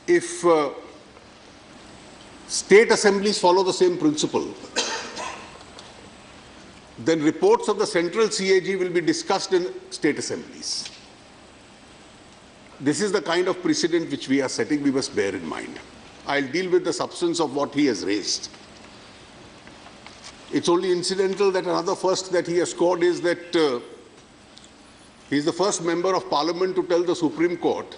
if state assemblies follow the same principle, then reports of the central CAG will be discussed in state assemblies. This is the kind of precedent which we are setting, we must bear in mind. I'll deal with the substance of what he has raised. It's only incidental that another first that he has scored is that he is the first member of parliament to tell the Supreme Court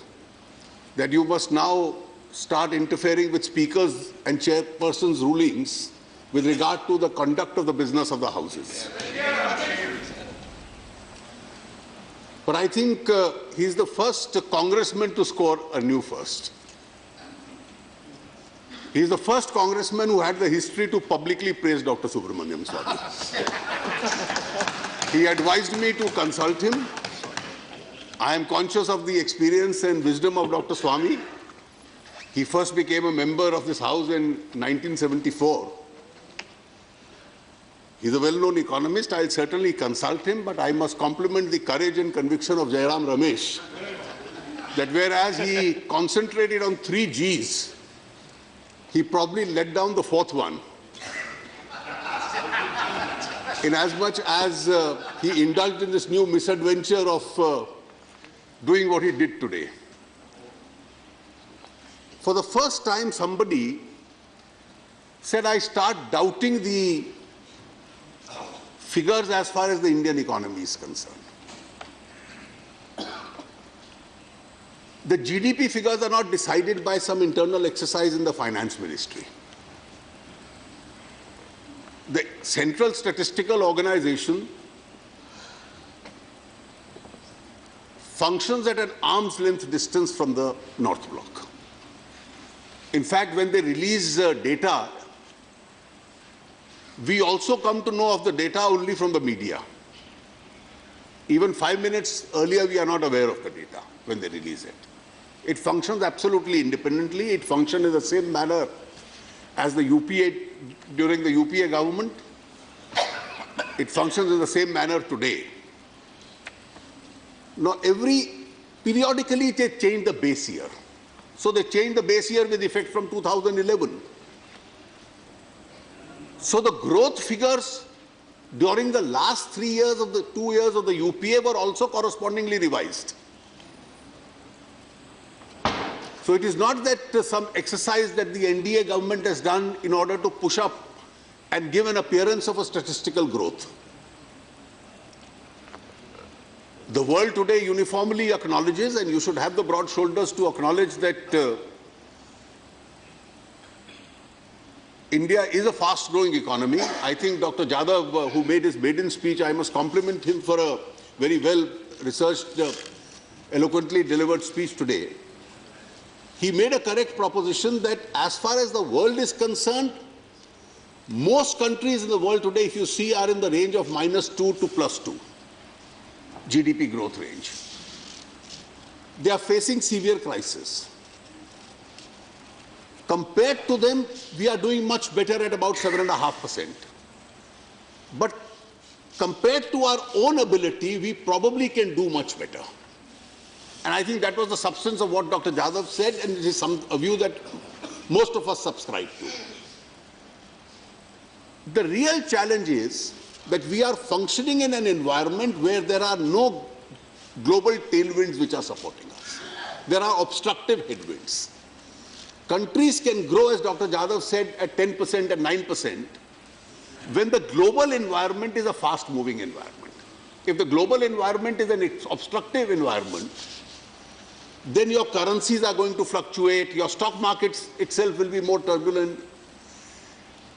that you must now start interfering with speakers and chairpersons' rulings with regard to the conduct of the business of the houses. But I think he is the first congressman to score a new first. He is the first congressman who had the history to publicly praise Dr. Subramaniam Swamy. He advised me to consult him. I am conscious of the experience and wisdom of Dr. Swamy. He first became a member of this house in 1974. He's a well-known economist. I'll certainly consult him, but I must compliment the courage and conviction of Jairam Ramesh, that whereas he concentrated on 3 Gs, he probably let down the 4th one, in as much as he indulged in this new misadventure of doing what he did today. For the first time, somebody said, I start doubting the figures as far as the Indian economy is concerned. The GDP figures are not decided by some internal exercise in the finance ministry. The Central Statistical Organization functions at an arm's length distance from the North Bloc. In fact, when they release data, we also come to know of the data only from the media. Even 5 minutes earlier, we are not aware of the data when they release it. It functions absolutely independently. It functioned in the same manner as the UPA during the UPA government. It functions in the same manner today. Now, periodically they change the base year. So they change the base year with effect from 2011. So the growth figures during the last 3 years of the 2 years of the UPA were also correspondingly revised. So it is not that some exercise that the NDA government has done in order to push up and give an appearance of a statistical growth. The world today uniformly acknowledges, and you should have the broad shoulders to acknowledge, that India is a fast-growing economy. I think Dr. Jadhav, who made his maiden speech, I must compliment him for a very well-researched, eloquently delivered speech today. He made a correct proposition that as far as the world is concerned, most countries in the world today, if you see, are in the range of -2 to +2 GDP growth range. They are facing severe crisis. Compared to them, we are doing much better at about 7.5%. But compared to our own ability, we probably can do much better. And I think that was the substance of what Dr. Jadhav said, and it is a view that most of us subscribe to. The real challenge is that we are functioning in an environment where there are no global tailwinds which are supporting us. There are obstructive headwinds. Countries can grow, as Dr. Jadhav said, at 10% and 9% when the global environment is a fast-moving environment. If the global environment is an obstructive environment, then your currencies are going to fluctuate, your stock markets itself will be more turbulent,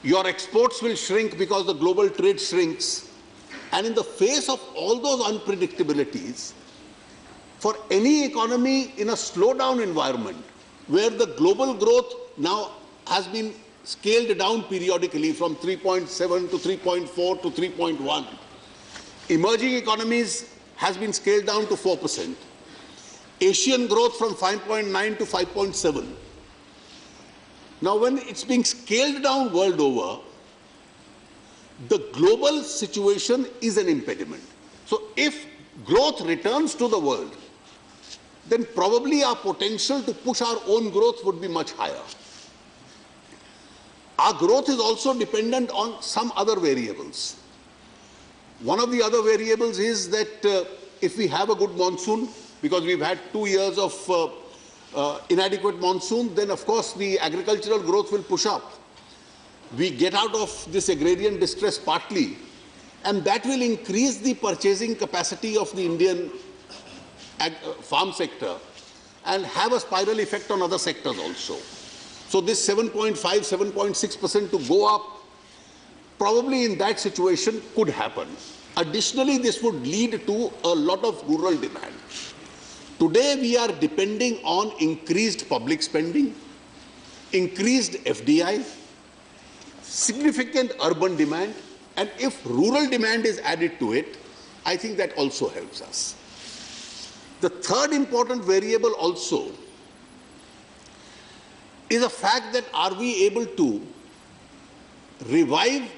your exports will shrink because the global trade shrinks. And in the face of all those unpredictabilities, for any economy in a slowdown environment, where the global growth now has been scaled down periodically from 3.7 to 3.4 to 3.1, emerging economies has been scaled down to 4%. Asian growth from 5.9 to 5.7. Now, when it's being scaled down world over, the global situation is an impediment. So if growth returns to the world, then probably our potential to push our own growth would be much higher. Our growth is also dependent on some other variables. One of the other variables is that if we have a good monsoon, because we've had 2 years of inadequate monsoon, then of course the agricultural growth will push up. We get out of this agrarian distress partly, and that will increase the purchasing capacity of the Indian farm sector and have a spiral effect on other sectors also. So this 7.5, 7.6% to go up, probably in that situation could happen. Additionally, this would lead to a lot of rural demand. Today, we are depending on increased public spending, increased FDI, significant urban demand, and if rural demand is added to it, I think that also helps us. The third important variable also is the fact that are we able to revive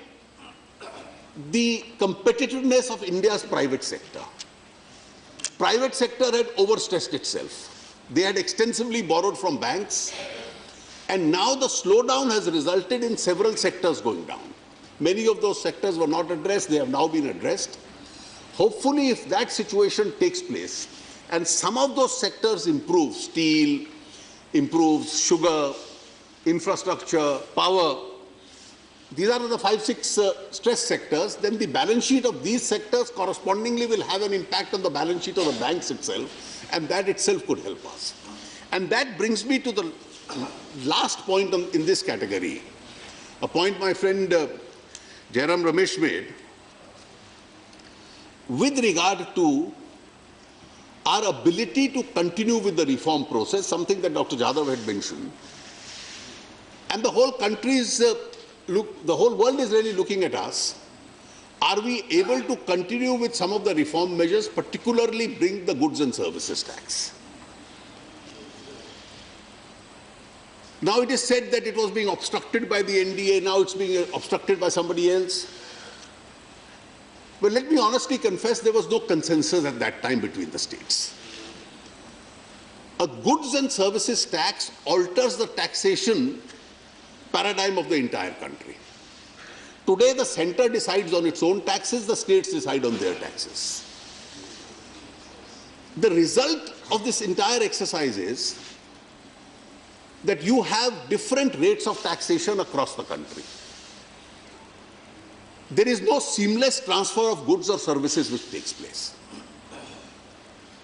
the competitiveness of India's private sector. Private sector had overstressed itself. They had extensively borrowed from banks, and now the slowdown has resulted in several sectors going down. Many of those sectors were not addressed, they have now been addressed. Hopefully, if that situation takes place, and some of those sectors improve, steel, improves sugar, infrastructure, power, these are the 5-6 stress sectors, then the balance sheet of these sectors correspondingly will have an impact on the balance sheet of the banks itself, and that itself could help us. And that brings me to the last point in this category, a point my friend Jairam Ramesh made with regard to our ability to continue with the reform process, something that Dr. Jadhav had mentioned. And the whole country's the whole world is really looking at us. Are we able to continue with some of the reform measures, particularly bring the goods and services tax? Now it is said that it was being obstructed by the NDA, now it's being obstructed by somebody else. But let me honestly confess, there was no consensus at that time between the states. A goods and services tax alters the taxation paradigm of the entire country. Today, the center decides on its own taxes, the states decide on their taxes. The result of this entire exercise is that you have different rates of taxation across the country. There is no seamless transfer of goods or services which takes place.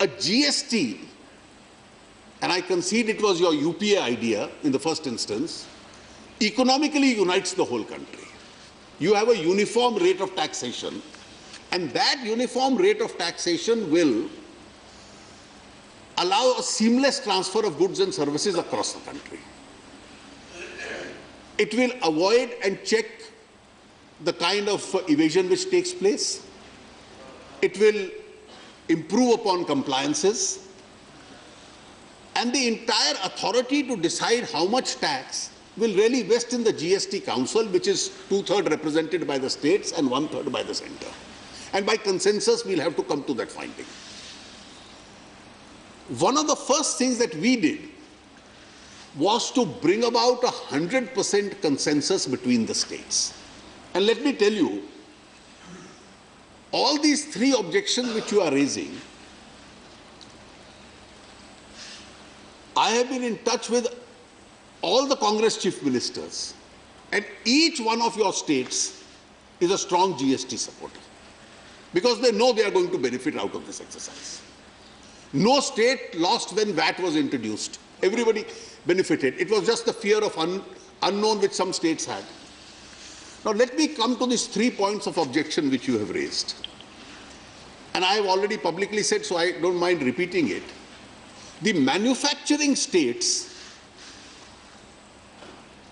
A GST, and I concede it was your UPA idea in the first instance, economically unites the whole country. You have a uniform rate of taxation, and that uniform rate of taxation will allow a seamless transfer of goods and services across the country. It will avoid and check the kind of evasion which takes place. It will improve upon compliances, and the entire authority to decide how much tax will really vest in the GST Council, which is 2/3 represented by the states and 1/3 by the center. And by consensus, we'll have to come to that finding. One of the first things that we did was to bring about 100% consensus between the states. And let me tell you, all these three objections which you are raising, I have been in touch with all the Congress chief ministers, and each one of your states is a strong GST supporter, because they know they are going to benefit out of this exercise. No state lost when VAT was introduced. Everybody benefited. It was just the fear of unknown which some states had. Now let me come to these 3 points of objection which you have raised. And I have already publicly said, so I don't mind repeating it. The manufacturing states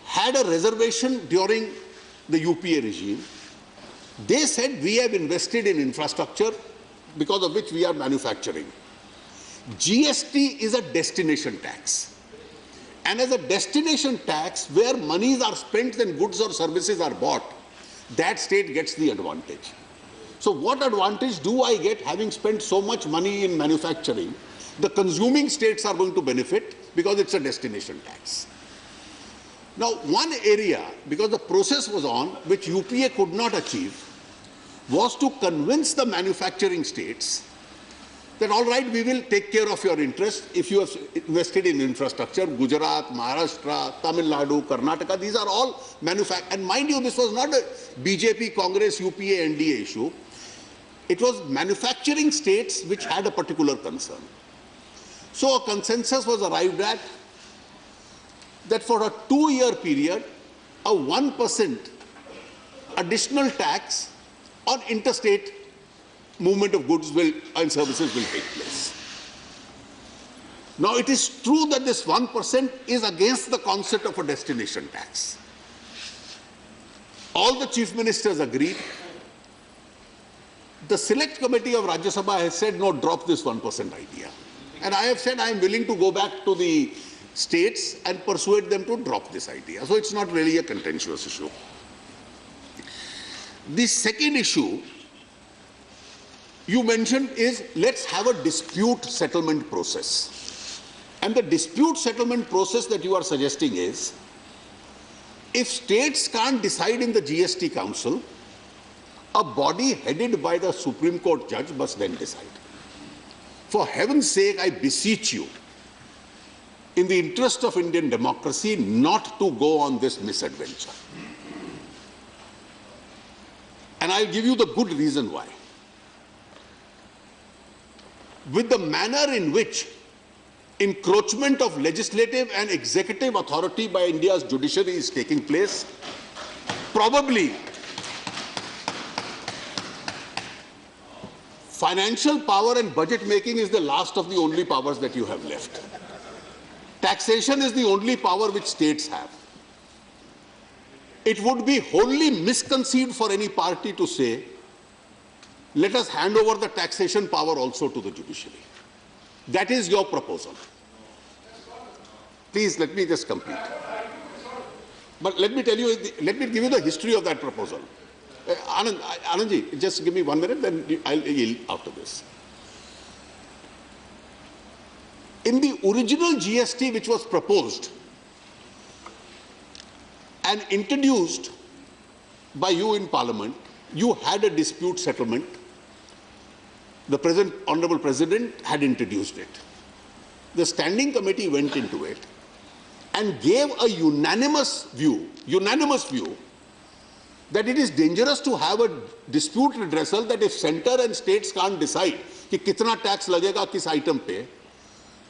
had a reservation during the UPA regime. They said we have invested in infrastructure because of which we are manufacturing. GST is a destination tax. And as a destination tax, where monies are spent and goods or services are bought, that state gets the advantage. So what advantage do I get having spent so much money in manufacturing The consuming states are going to benefit because it's a destination tax. Now, one area, because the process was on, which UPA could not achieve, was to convince the manufacturing states that all right, we will take care of your interest if you have invested in infrastructure. Gujarat, Maharashtra, Tamil Nadu, Karnataka, these are all manufacturing. And mind you, this was not a BJP, Congress, UPA, NDA issue. It was manufacturing states which had a particular concern. So a consensus was arrived at that for a 2-year period, a 1% additional tax on interstate movement of goods and services will take place. Now, it is true that this 1% is against the concept of a destination tax. All the chief ministers agreed. The select committee of Rajya Sabha has said, no, drop this 1% idea. And I have said I am willing to go back to the states and persuade them to drop this idea. So it's not really a contentious issue. The second issue you mentioned is, let's have a dispute settlement process. And the dispute settlement process that you are suggesting is, if states can't decide in the GST Council, a body headed by the Supreme Court judge must then decide. For heaven's sake, I beseech you, in the interest of Indian democracy, not to go on this misadventure. And I'll give you the good reason why. With the manner in which encroachment of legislative and executive authority by India's judiciary is taking place, probably financial power and budget making is the last of the only powers that you have left. Taxation is the only power which states have. It would be wholly misconceived for any party to say, let us hand over the taxation power also to the judiciary. That is your proposal. Please let me just complete. But let me tell you, let me give you the history of that proposal. Anandji, just give me 1 minute, then I'll yield after this. In the original GST which was proposed and introduced by you in Parliament, you had a dispute settlement. The present Honorable President had introduced it. The Standing Committee went into it and gave a unanimous view that it is dangerous to have a dispute redressal, that if center and states can't decide कि कितना tax लगेगा किस item पे,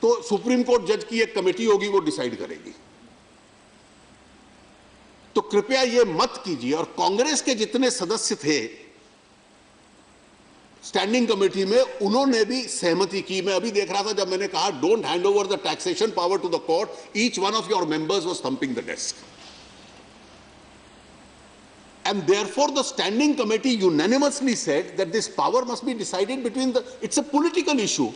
तो Supreme Court judge की एक committee होगी वो decide करेगी. तो कृपया ये मत कीजिए. और कांग्रेस के जितने सदस्य थे स्टैंडिंग कमेटी में, उन्होंने भी सहमति की. मैं अभी देख रहा था जब मैंने कहा don't hand over the taxation power to the court, each one of your members was thumping the desk. And therefore the standing committee unanimously said that this power must be decided between the, it's a political issue.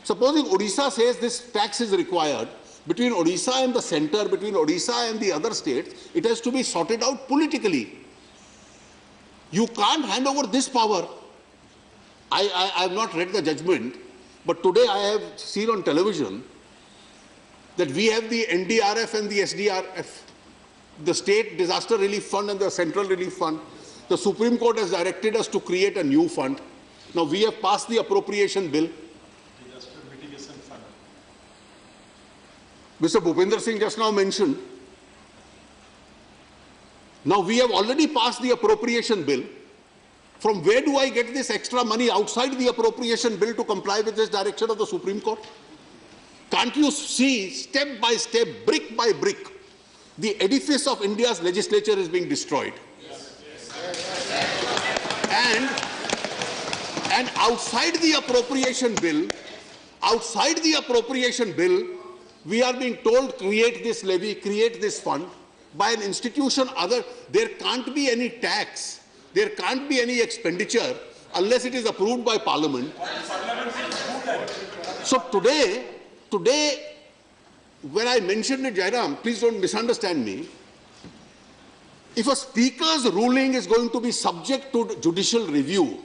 Supposing Odisha says this tax is required, between Odisha and the center, between Odisha and the other states, it has to be sorted out politically. You can't hand over this power. I have not read the judgment, but today I have seen on television that we have the NDRF and the SDRF, the State Disaster Relief Fund and the Central Relief Fund. The Supreme Court has directed us to create a new fund. Now we have passed the appropriation bill. Disaster Mitigation Fund. Mr. Bhupinder Singh just now mentioned. Now we have already passed the appropriation bill. From where do I get this extra money outside the appropriation bill to comply with this direction of the Supreme Court? Can't you see, step by step, brick by brick, the edifice of India's legislature is being destroyed? Yes. And outside the appropriation bill, we are being told create this levy, create this fund by an institution other. There can't be any tax. There can't be any expenditure unless it is approved by Parliament. So today, when I mentioned it, Jairam, please don't misunderstand me. If a speaker's ruling is going to be subject to judicial review,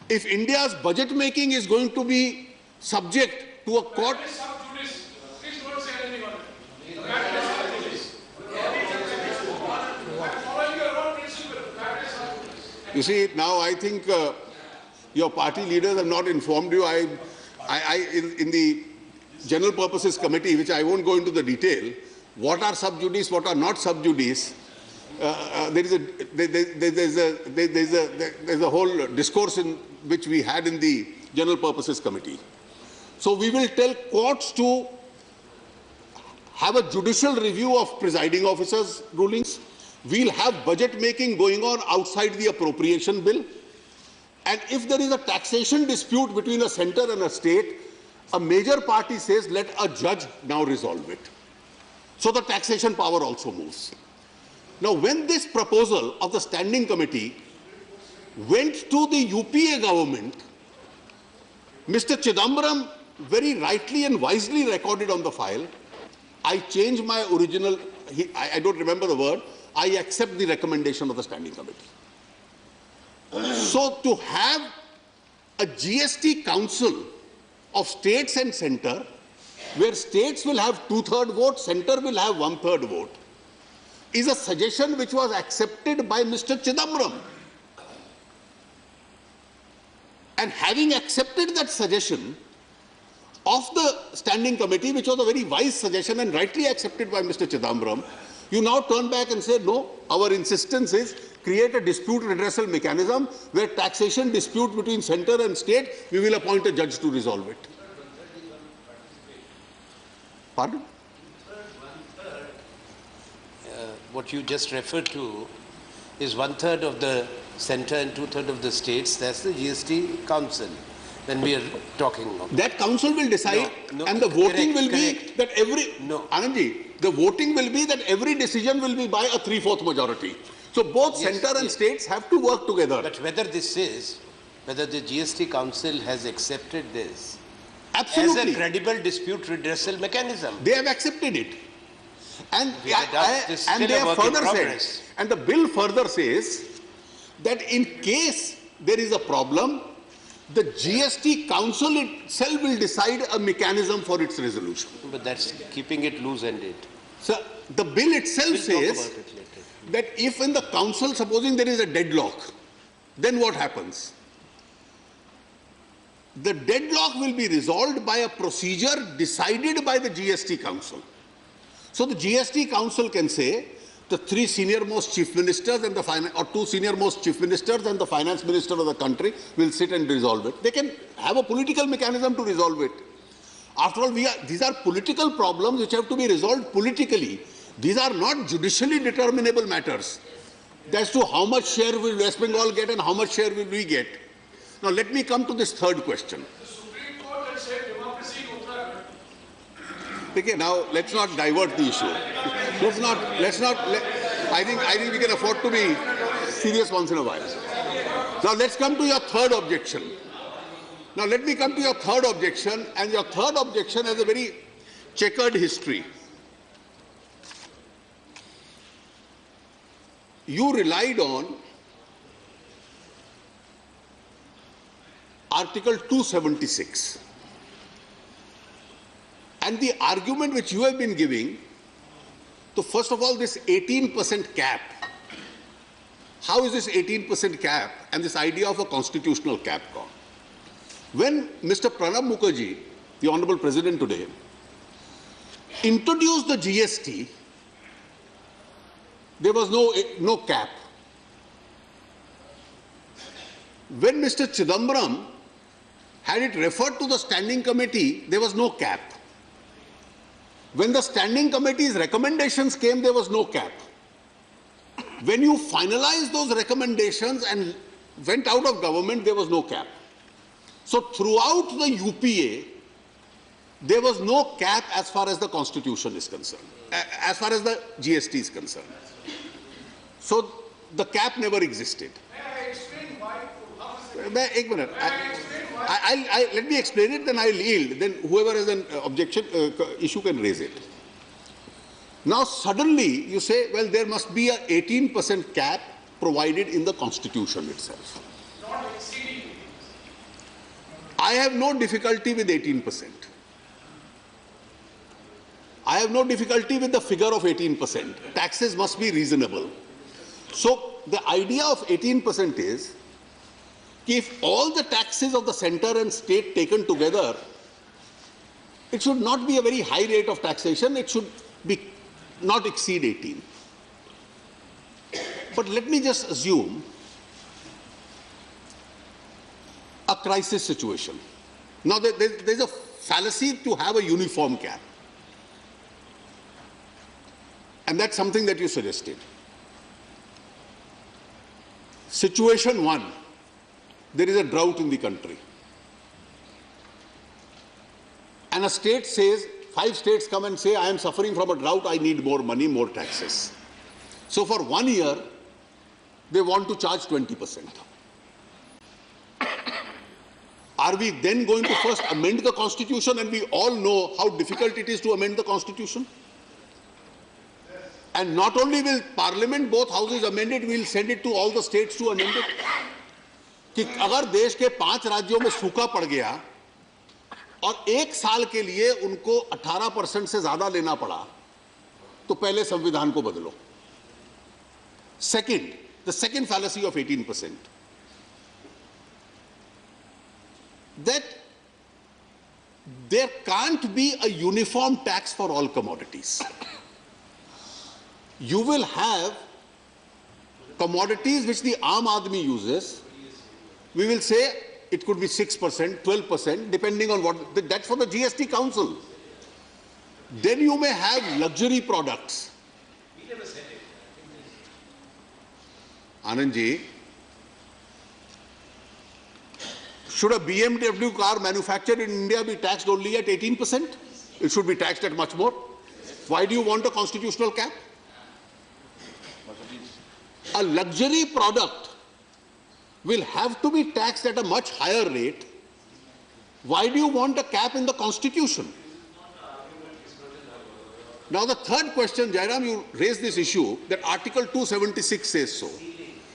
if India's budget making is going to be subject to a court. Please don't say anyone. You see, now I think your party leaders have not informed you. In the General Purposes Committee, which I won't go into the detail, what are sub judice, what are not sub judice, there's a whole discourse in which we had in the General Purposes Committee. So we will tell courts to have a judicial review of presiding officers' rulings. We'll have budget making going on outside the appropriation bill. And if there is a taxation dispute between a centre and a state, a major party says, let a judge now resolve it. So the taxation power also moves. Now, when this proposal of the standing committee went to the UPA government, Mr. Chidambaram very rightly and wisely recorded on the file, I changed my original, I don't remember the word, I accept the recommendation of the standing committee. So to have a GST council of states and centre, where states will have 2/3 vote, centre will have 1/3 vote, is a suggestion which was accepted by Mr. Chidambaram. And having accepted that suggestion of the standing committee, which was a very wise suggestion and rightly accepted by Mr. Chidambaram, you now turn back and say, no, our insistence is create a dispute redressal mechanism where taxation dispute between centre and state, we will appoint a judge to resolve it. Pardon? What you just referred to is 1/3 of the centre and 2/3 of the states. That's the GST council. When we are talking about that council will decide, and the voting will be that every Anandji, the voting will be that every decision will be by a 3/4 majority. So both centre and states have to work together. But whether the GST council has accepted this Absolutely as a credible dispute redressal mechanism, they have accepted it, and they have further said, and the bill further says that in case there is a problem, the GST council itself will decide a mechanism for its resolution. But that's keeping it loose-ended. So the bill itself says that if in the council, supposing there is a deadlock, then what happens? The deadlock will be resolved by a procedure decided by the GST council. So the GST council can say, the 3 senior-most chief ministers and or 2 senior-most chief ministers and the finance minister of the country will sit and resolve it. They can have a political mechanism to resolve it. After all, these are political problems which have to be resolved politically. These are not judicially determinable matters as to how much share will West Bengal get and how much share will we get. Now let me come to this third question. The Supreme Court has said democracy in Uttarakhand. Okay, now let's not divert the issue. I think we can afford to be serious once in a while. Now let's come to your third objection. Now let me come to your third objection, and your third objection has a very checkered history. You relied on Article 276. And the argument which you have been giving, so first of all, this 18% cap. How is this 18% cap and this idea of a constitutional cap gone? When Mr. Pranab Mukherjee, the Honorable President today, introduced the GST, there was no cap. When Mr. Chidambaram had it referred to the standing committee, there was no cap. When the standing committee's recommendations came, there was no cap. When you finalized those recommendations and went out of government, there was no cap. So throughout the UPA, there was no cap as far as the constitution is concerned, as far as the GST is concerned. So the cap never existed. May I explain why? Ek minute. Let me explain it, then I'll yield. Then whoever has an objection issue can raise it. Now suddenly you say, well, there must be a 18% cap provided in the constitution itself. Not exceeding. I have no difficulty with 18%. I have no difficulty with the figure of 18%. Taxes must be reasonable. So the idea of 18% is, if all the taxes of the center and state taken together, it should not be a very high rate of taxation. It should be not exceed 18. But let me just assume a crisis situation. Now, there's a fallacy to have a uniform cap. And that's something that you suggested. Situation one, there is a drought in the country. And a state says, 5 states come and say, I am suffering from a drought, I need more money, more taxes. So for 1 year, they want to charge 20%. Are we then going to first amend the constitution? And we all know how difficult it is to amend the constitution. And not only will Parliament, both houses amend it, we will send it to all the states to amend it. कि अगर देश के 5 राज्यों में सूखा पड़ गया और 1 साल के लिए उनको 18% से ज्यादा लेना पड़ा, तो पहले संविधान को बदलो. Second, the second fallacy of 18%, that there can't be a uniform tax for all commodities. You will have commodities which the Aam Aadmi uses. We will say it could be 6%, 12%, depending on what, that's for the GST Council. Then you may have luxury products. Anand ji, should a BMW car manufactured in India be taxed only at 18%? It should be taxed at much more. Why do you want a constitutional cap? A luxury product will have to be taxed at a much higher rate. Why do you want a cap in the constitution? Now the third question, Jairam, you raised this issue that Article 276 says so.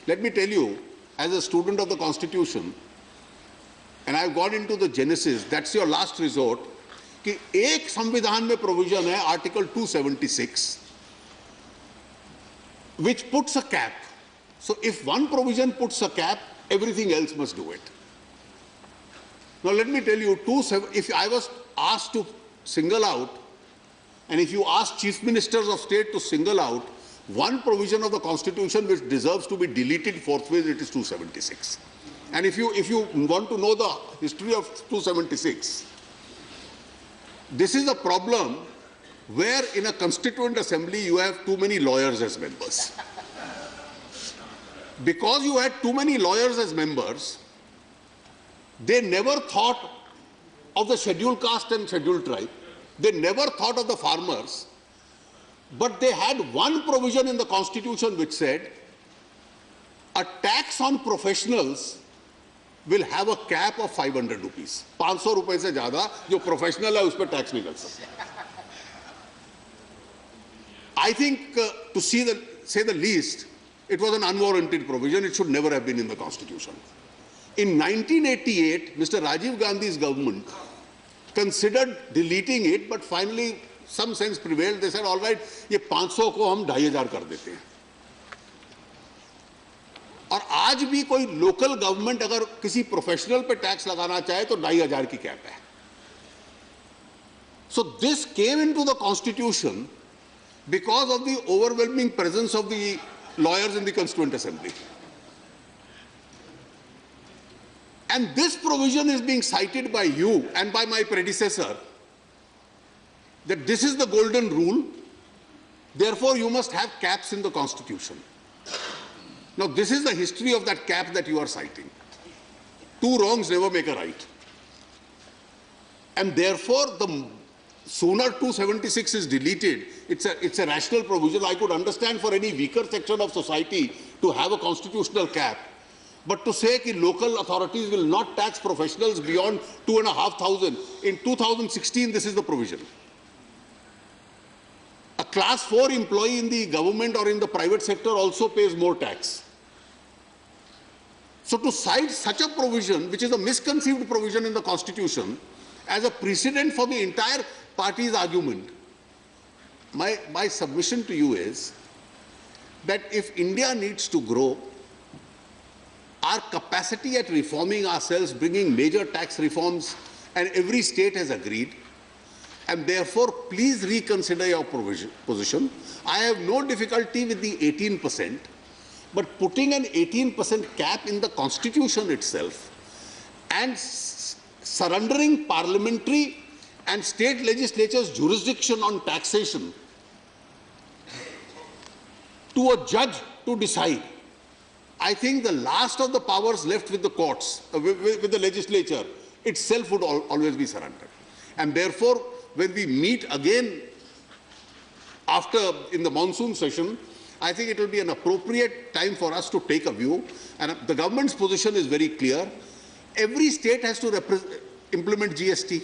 Let me tell you, as a student of the constitution, and I've gone into the genesis, that's your last resort, कि एक संविधान में provision है, Article 276, which puts a cap. So if one provision puts a cap, everything else must do it. Now let me tell you, if I was asked to single out, and if you ask chief ministers of state to single out one provision of the constitution which deserves to be deleted forthwith, it is 276. And if you want to know the history of 276, this is a problem where in a constituent assembly you have too many lawyers as members. Because you had too many lawyers as members, they never thought of the scheduled caste and scheduled tribe. They never thought of the farmers. But they had one provision in the constitution which said a tax on professionals will have a cap of 500 rupees. 500 रुपए से ज़्यादा जो professional है उस पर tax नहीं लग सकता. I think, to say the least, it was an unwarranted provision. It should never have been in the constitution. In 1988, Mr. Rajiv Gandhi's government considered deleting it, but finally some sense prevailed. They said, all right, ये 500 को हम 2500 कर देते हैं. और आज भी कोई लोकल गवर्नमेंट अगर किसी प्रोफेशनल पे टैक्स लगाना चाहे तो 2500 की कैप है. So this came into the constitution because of the overwhelming presence of the lawyers in the Constituent Assembly. And this provision is being cited by you and by my predecessor that this is the golden rule, therefore you must have caps in the Constitution. Now this is the history of that cap that you are citing. 2 wrongs never make a right. And therefore the sooner 276 is deleted, it's a rational provision. I could understand for any weaker section of society to have a constitutional cap. But to say that local authorities will not tax professionals beyond 2,500, in 2016 this is the provision. A class 4 employee in the government or in the private sector also pays more tax. So to cite such a provision, which is a misconceived provision in the constitution, as a precedent for the entire party's argument, my submission to you is that if India needs to grow, our capacity at reforming ourselves, bringing major tax reforms, and every state has agreed, and therefore please reconsider your position. I have no difficulty with the 18%, but putting an 18% cap in the constitution itself and surrendering parliamentary and state legislatures' jurisdiction on taxation to a judge to decide, I think the last of the powers left with the courts, with the legislature itself would always be surrendered. And therefore, when we meet again in the monsoon session, I think it will be an appropriate time for us to take a view. And the government's position is very clear. Every state has to implement GST.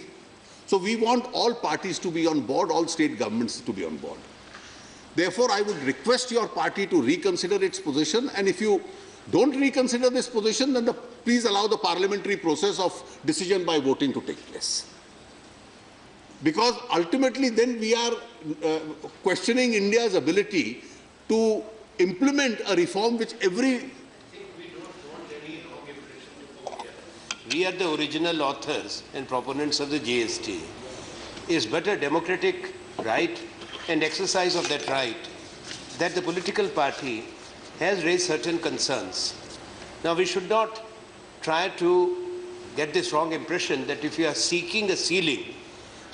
So we want all parties to be on board, all state governments to be on board. Therefore, I would request your party to reconsider its position, and if you don't reconsider this position, then please allow the parliamentary process of decision by voting to take place. Because ultimately then we are questioning India's ability to implement a reform which every... We are the original authors and proponents of the GST. Is but a democratic right and exercise of that right that the political party has raised certain concerns. Now, we should not try to get this wrong impression that if you are seeking a ceiling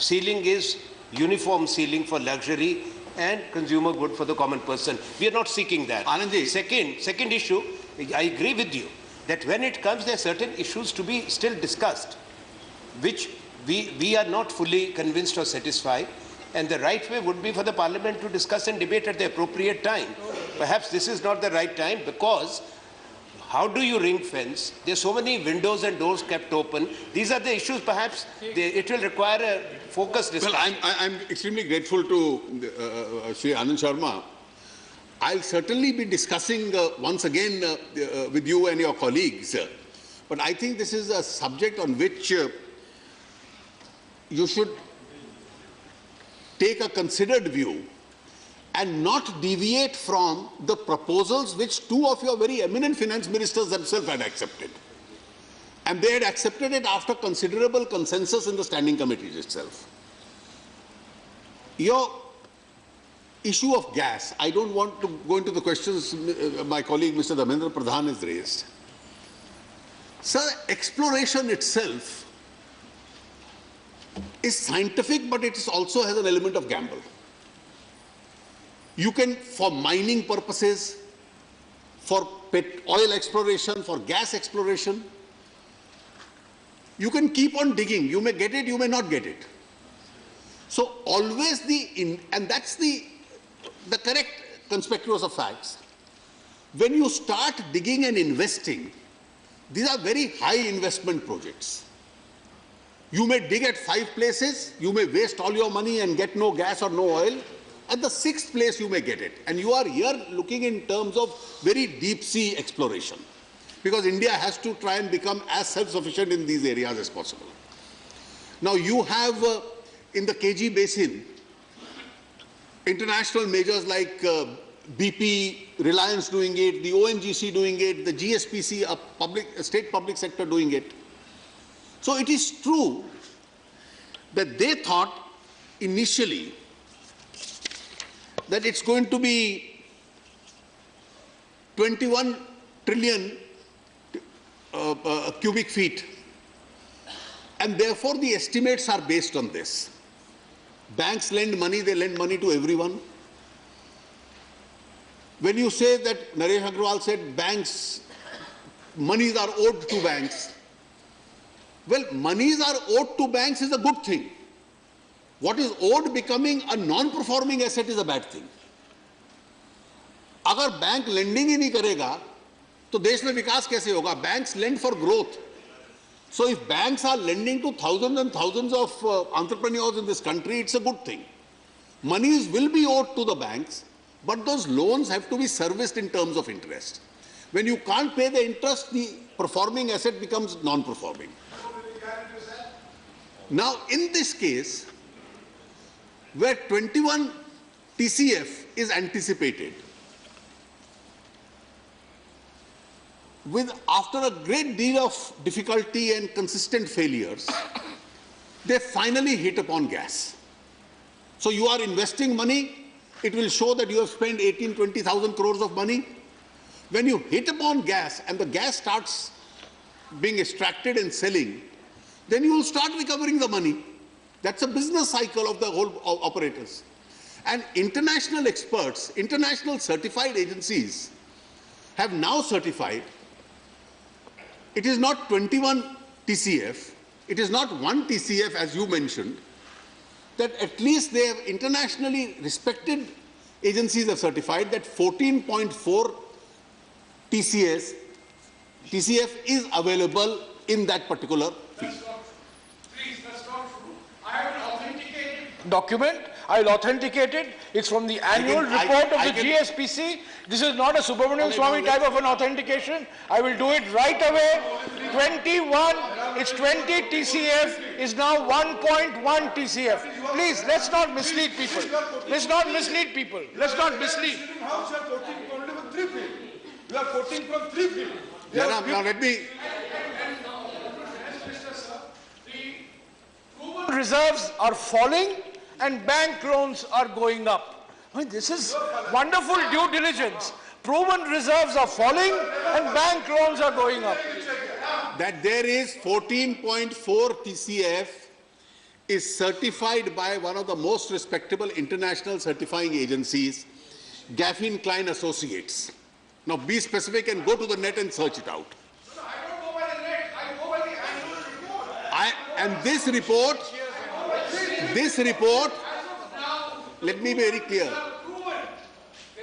is uniform ceiling for luxury and consumer good for the common person. We are not seeking that. Anandji. Second issue, I agree with you that when it comes, there are certain issues to be still discussed, which we are not fully convinced or satisfied. And the right way would be for the Parliament to discuss and debate at the appropriate time. Perhaps this is not the right time, because how do you ring fence? There are so many windows and doors kept open. These are the issues. Perhaps it will require a focused discussion. Well, I'm extremely grateful to Shri Anand Sharma. I'll certainly be discussing once again with you and your colleagues. But I think this is a subject on which you should take a considered view and not deviate from the proposals which two of your very eminent finance ministers themselves had accepted. And they had accepted it after considerable consensus in the standing committees itself. Your issue of gas, I don't want to go into the questions my colleague Mr. Dharmendra Pradhan has raised. Sir, exploration itself is scientific, but it also has an element of gamble. You can, for mining purposes, for oil exploration, for gas exploration, you can keep on digging. You may get it, you may not get it. So always and that's the correct conspicuous of facts. When you start digging and investing, these are very high investment projects. You may dig at 5 places, you may waste all your money and get no gas or no oil. At the 6th place, you may get it. And you are here looking in terms of very deep sea exploration, because India has to try and become as self-sufficient in these areas as possible. Now, you have in the KG Basin, international majors like BP, Reliance doing it, the ONGC doing it, the GSPC, a state public sector doing it. So it is true that they thought initially that it's going to be 21 trillion cubic feet, and therefore the estimates are based on this. Banks lend money, they lend money to everyone. When you say that Naresh Agrawal said banks, monies are owed to banks, well, monies are owed to banks is a good thing. What is owed becoming a non-performing asset is a bad thing. अगर bank lending ही नहीं करेगा, तो देश में विकास कैसे होगा? Banks lend for growth. So if banks are lending to thousands and thousands of entrepreneurs in this country, it's a good thing. Monies will be owed to the banks, but those loans have to be serviced in terms of interest. When you can't pay the interest, the performing asset becomes non-performing. Now, in this case, where 21 TCF is anticipated. After a great deal of difficulty and consistent failures, they finally hit upon gas. So you are investing money, it will show that you have spent 18,000-20,000 crores of money. When you hit upon gas and the gas starts being extracted and selling, then you will start recovering the money. That's a business cycle of the whole operators. And international experts, international certified agencies have now certified it is not 21 TCF, it is not 1 TCF as you mentioned, that at least they have internationally respected agencies have certified that 14.4 TCF is available in that particular field. Please, that's not true. I have an authenticated document. I'll authenticate it. It's from the annual report of the GSPC. This is not a Subramanian Swamy type of an authentication. I will do it right away. 21, it's 20 TCF is now 1.1 TCF. Please, let's not mislead people. Let's not mislead people. Let's not mislead. House, you are quoting only from 3 fields. You are quoting from 3 fields. Now let me. Reserves are falling and bank loans are going up. I mean, this is wonderful due diligence. Proven reserves are falling and bank loans are going up. That there is 14.4 TCF is certified by one of the most respectable international certifying agencies, Gaffin Klein Associates. Now be specific and go to the net and search it out. No, I don't go by the net, I go by the annual report. And this report, let me be very clear. There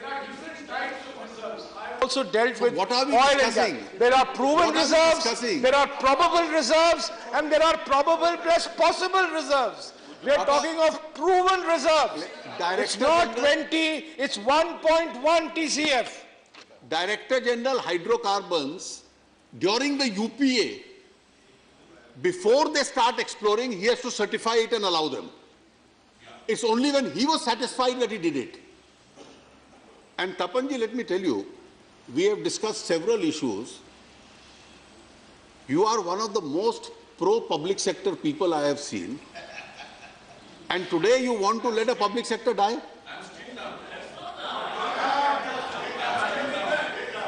are different types of reserves. Also dealt with what are we oil and discussing? gas. There are proven What are we reserves, discussing? there are probable reserves, and there are probable plus possible reserves. We are talking of proven reserves. It's not 20, it's 1.1 TCF. Director General Hydrocarbons, during the UPA, before they start exploring, he has to certify it and allow them. It's only when he was satisfied that he did it. And Tapanji, let me tell you, we have discussed several issues. You are one of the most pro-public sector people I have seen. And today you want to let a public sector die?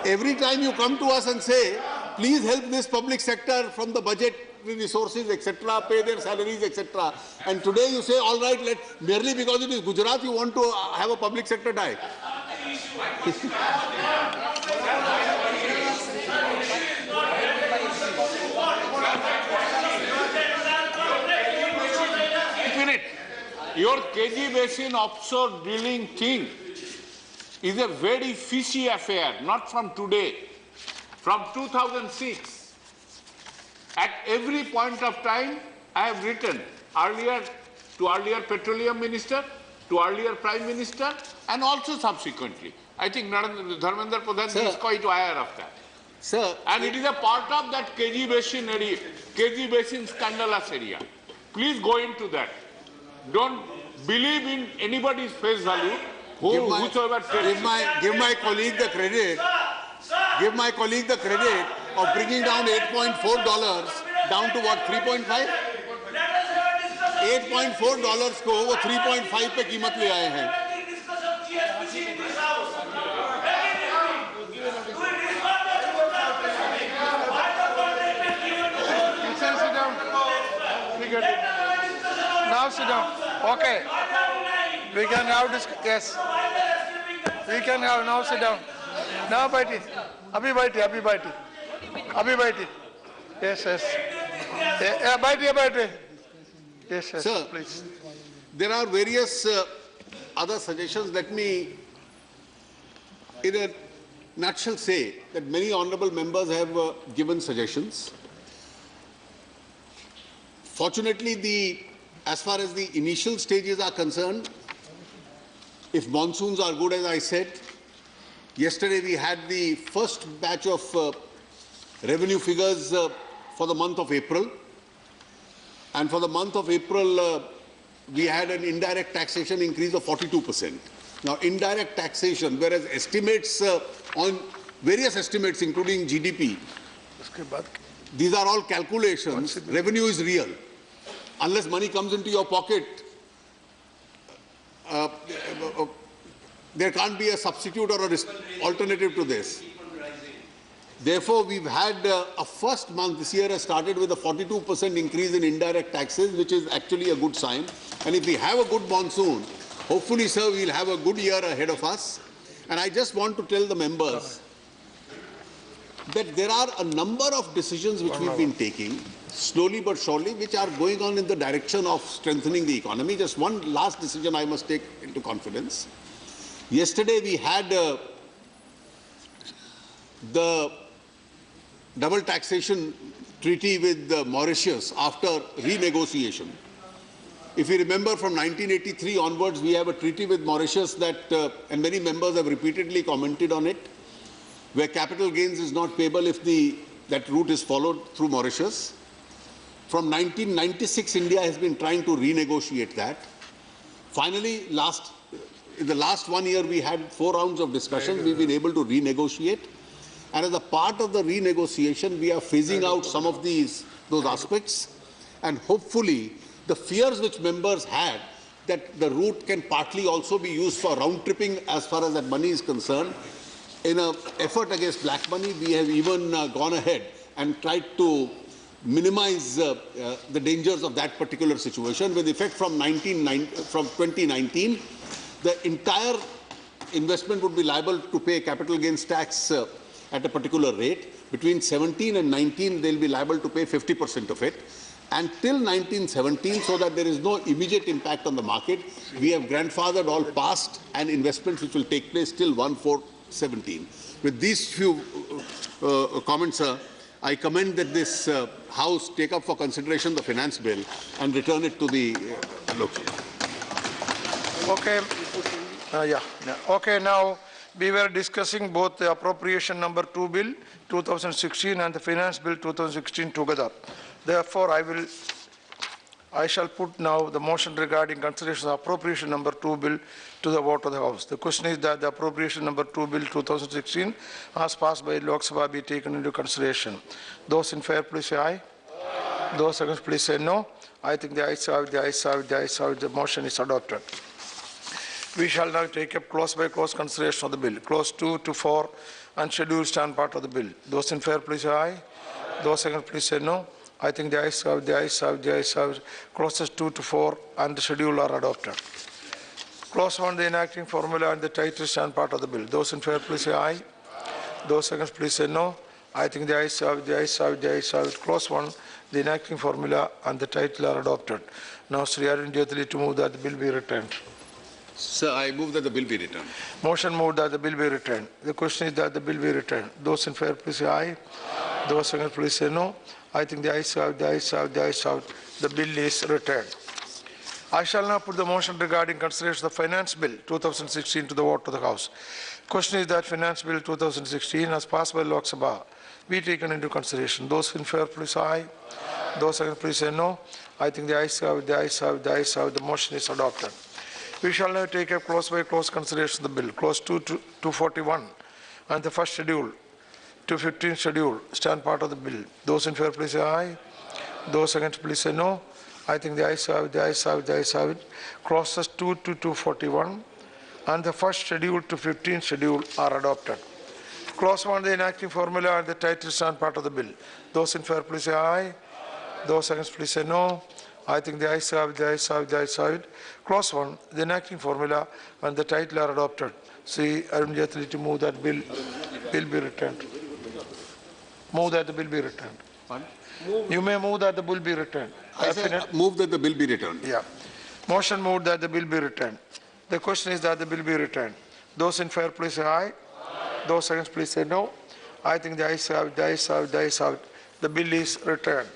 Every time you come to us and say, please help this public sector from the budget resources, etc., pay their salaries, etc. And today you say, all right, merely because it is Gujarat, you want to have a public sector die. Your KG Basin offshore drilling thing is a very fishy affair, not from today. From 2006, at every point of time, I have written to earlier Petroleum Minister, to earlier Prime Minister, and also subsequently. I think Dharmendra Pradhan is quite aware of that. Sir, and it is a part of that KG Basin area, KG Basin scandalous area. Please go into that. Don't believe in anybody's face value. Whosoever give my colleague the credit. Give my colleague the credit of bringing down $8.4 down to what, 3.5? $8.4 को वो 3.5 पे कीमत ले आए हैं. Now sit down. Okay. We can now discuss. Yes. We can have now sit down. Now bite it. Abhi bite it. Abhi bite it. Abhi bite it. Yes, yes. Yeah, bite it. Yes, yes. Sir, please. There are various other suggestions. Let me, in a nutshell, say that many honourable members have given suggestions. Fortunately, as far as the initial stages are concerned, if monsoons are good, as I said, yesterday we had the first batch of revenue figures for the month of April. And for the month of April, we had an indirect taxation increase of 42%. Now, indirect taxation, whereas estimates on various estimates, including GDP, these are all calculations. Revenue is real. Unless money comes into your pocket, there can't be a substitute or an alternative to this. Therefore, we've had a first month this year has started with a 42% increase in indirect taxes, which is actually a good sign. And if we have a good monsoon, hopefully, sir, we'll have a good year ahead of us. And I just want to tell the members that there are a number of decisions which we've been taking, slowly but surely, which are going on in the direction of strengthening the economy. Just one last decision I must take into confidence. Yesterday, we had the double taxation treaty with Mauritius after renegotiation. If you remember, from 1983 onwards, we have a treaty with Mauritius that, and many members have repeatedly commented on it, where capital gains is not payable if that route is followed through Mauritius. From 1996, India has been trying to renegotiate that. Finally, in the last 1 year, we had 4 rounds of discussions. We've been able to renegotiate. And as a part of the renegotiation, we are phasing out some of those aspects. And hopefully, the fears which members had that the route can partly also be used for round tripping as far as that money is concerned, in an effort against black money, we have even gone ahead and tried to minimize the dangers of that particular situation. With effect from 2019, the entire investment would be liable to pay capital gains tax at a particular rate. Between 17 and 19, they'll be liable to pay 50% of it. And till 1917, so that there is no immediate impact on the market, we have grandfathered all past and investments which will take place till 1/4/17. With these few comments, sir, I commend that this House take up for consideration the finance bill and return it to the Lok Sabha. Okay. Okay, now we were discussing both the appropriation number 2 bill 2016 and the finance bill 2016 together. Therefore, I shall put now the motion regarding consideration of appropriation number 2 bill to the vote of the House. The question is that the appropriation number 2 bill 2016 as passed by Lok Sabha be taken into consideration. Those in favor, please say aye. Those against, please say no. I think the ayes have it, the ayes have it, the ayes have it. The motion is adopted. We shall now take up clause by clause consideration of the bill. Clause 2 to 4 and schedule stand part of the bill. Those in favor, please say aye. Those against, please say no. I think the ayes have it, the ayes have it, the ayes have it. Clauses 2 to 4 and the schedule are adopted. Clause 1, the enacting formula and the title stand part of the bill. Those in favor, please say aye. Those against, please say no. I think the ayes have it, the ayes have it, the ayes have it. Clause 1, the enacting formula and the title are adopted. Now, Sri Arun Jaitley to move that the bill be returned. Sir, I move that the bill be returned. Motion moved that the bill be returned. The question is that the bill be returned. Those in favor, please say aye. Those against, please say no. I think the ayes have it, the ayes have it, the ayes have it. The bill is returned. I shall now put the motion regarding consideration of the Finance Bill 2016 to the vote of the House. Question is that Finance Bill 2016 as passed by Lok Sabha be taken into consideration. Those in favor, please say aye. Those against, please say no. I think the ayes have it, the ayes have it, the ayes have it. The motion is adopted. We shall now take a clause by clause consideration of the bill. Clause 2 to 241 and the first schedule, 215 schedule, stand part of the bill. Those in favor, please say aye. Those against, please say no. I think the ayes have it, the ayes have it, the ayes have it. Clauses 2 to 241 and the first schedule to 15 schedule are adopted. Clause 1, the enacting formula and the title stand part of the bill. Those in favor, please say aye. Those against, please say no. I think the ayes have it, the ayes have it, the ayes have it. Clause 1, the enacting formula and the title are adopted. See, Arun Jaitley to move that bill be returned. Move that the bill be returned. Pardon? You may move that the bill be returned. I say move that the bill be returned. Yeah. Motion moved that the bill be returned. The question is that the bill be returned. Those in favor, please say aye. Those against, please say no. I think the ayes have it, the ayes have it, the ayes have it. The bill is returned.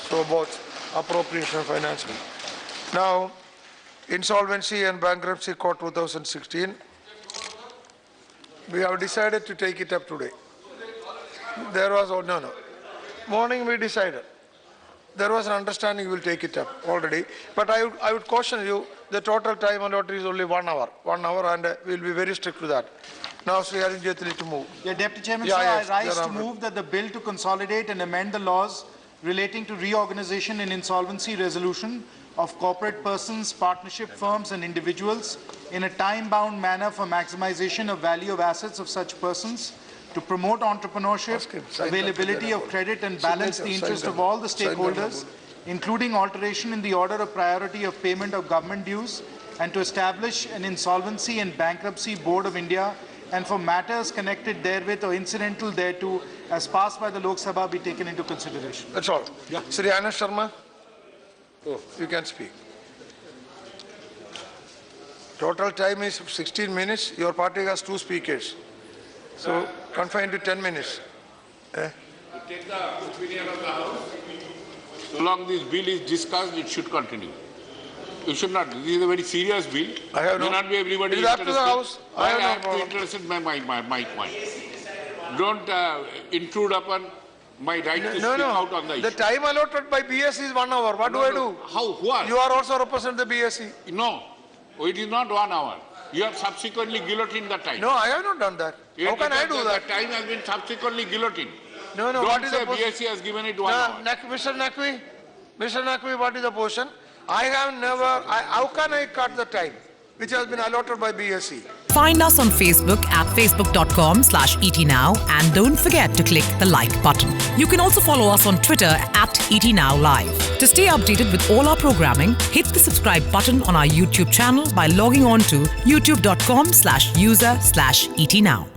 So both appropriation and finance bill. Now, Insolvency and Bankruptcy Court 2016, we have decided to take it up today. There was, no. Morning we decided. there was an understanding you will take it up already. But I would caution you, the total time allotted is only 1 hour. 1 hour, and we will be very strict to that. Now, Sri Arun Jaitley to move. Yeah, Deputy Chairman, Yeah, sir, yes, I rise Your to Honor. move that the bill to consolidate and amend the laws relating to reorganization and insolvency resolution of corporate persons, partnership firms and individuals in a time-bound manner for maximization of value of assets of such persons, to promote entrepreneurship, Ask him, sign availability them. of credit and balance the Sign interest them. of all the Sign them. stakeholders, including alteration in the order of priority of payment of government dues, and to establish an Insolvency and Bankruptcy Board of India, and for matters connected therewith or incidental thereto, as passed by the Lok Sabha, be taken into consideration. That's all. Yeah. Sri Anand Sharma, you can speak. Total time is 16 minutes. Your party has 2 speakers. So, confined to 10 minutes. Take the opinion of the House. So long this bill is discussed, it should continue. You should not. This is a very serious bill. I have May no. not be everybody It is up to interested. the House. I have no am problem. interested in my point. Don't intrude upon my right to speak out on the issue. The time allotted by BSc is 1 hour. What do I do? How? Who are? You are also represent the BSc. No, it is not 1 hour. You have subsequently guillotined the time. No, I have not done that. How can I do that? The time has been subsequently guillotined. No, Don't what is say the position? BSc has given it 1 hour. Mr. Naqvi, what is the position? I have never, how can I cut the time which has been allotted by BSc? Find us on Facebook at facebook.com/ETNow and don't forget to click the like button. You can also follow us on Twitter at ETNowLive. To stay updated with all our programming, hit the subscribe button on our YouTube channel by logging on to youtube.com/user/ETNow.